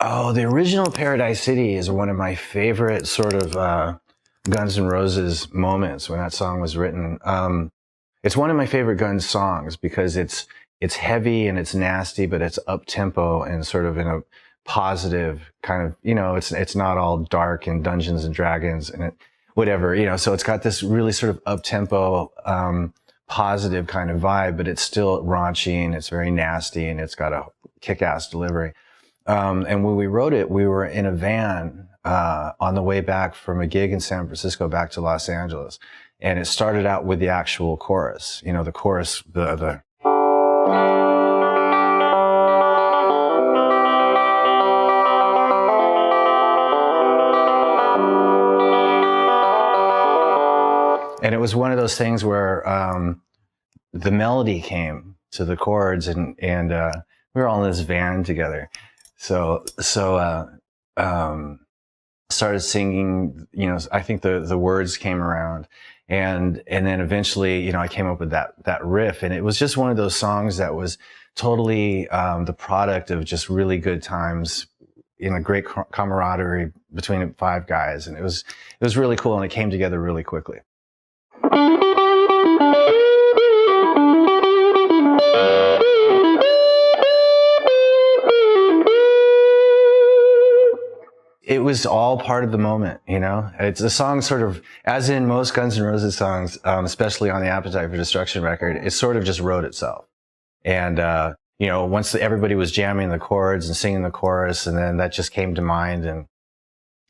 Oh, the original Paradise City is one of my favorite sort of Guns N' Roses moments when that song was written. It's one of my favorite Guns songs because it's heavy and it's nasty, but it's up tempo and sort of in a positive kind of, it's not all dark and Dungeons and Dragons and whatever, so it's got this really sort of up tempo, positive kind of vibe, but it's still raunchy and it's very nasty and it's got a kick-ass delivery. And when we wrote it, we were in a van, on the way back from a gig in San Francisco back to Los Angeles. And it started out with the actual chorus, the chorus, the and it was one of those things where, the melody came to the chords and we were all in this van together. So, started singing, I think the words came around and then eventually, I came up with that riff, and it was just one of those songs that was totally, the product of just really good times in a great camaraderie between 5 guys. And it was really cool, and it came together really quickly. It was all part of the moment, It's a song sort of, as in most Guns N' Roses songs, especially on the Appetite for Destruction record, it sort of just wrote itself. And, once everybody was jamming the chords and singing the chorus, and then that just came to mind. And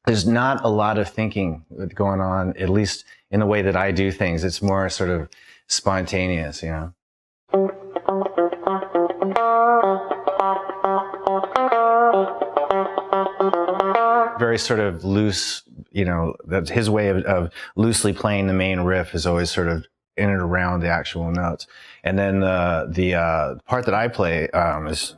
there's not a lot of thinking going on, at least in the way that I do things. It's more sort of spontaneous, Very sort of loose, that's his way of loosely playing the main riff is always sort of in and around the actual notes. And then the part that I play is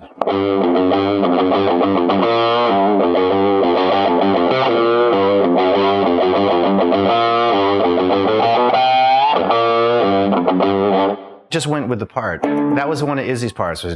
just went with the part. That was one of Izzy's parts. Was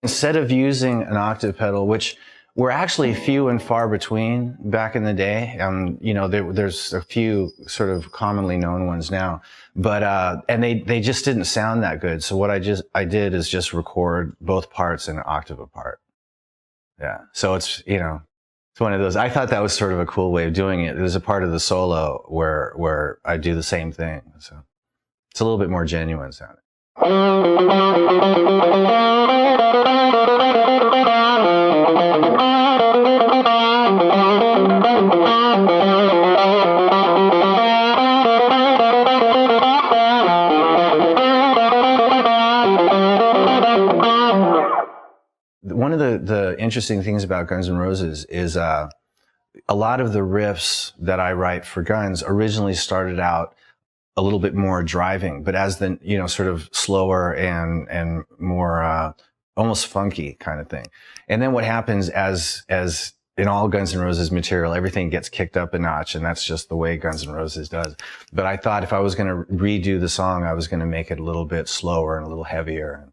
instead of using an octave pedal, which were actually few and far between back in the day, there's a few sort of commonly known ones now, but and they just didn't sound that good. So what I did is just record both parts in an octave apart. Yeah, so it's it's one of those. I thought that was sort of a cool way of doing it. There's a part of the solo where I do the same thing, so it's a little bit more genuine sounding. One of the interesting things about Guns N' Roses is a lot of the riffs that I write for Guns originally started out a little bit more driving, but as the, sort of slower and more almost funky kind of thing. And then what happens as in all Guns N' Roses material, everything gets kicked up a notch, and that's just the way Guns N' Roses does. But I thought if I was going to redo the song, I was going to make it a little bit slower and a little heavier.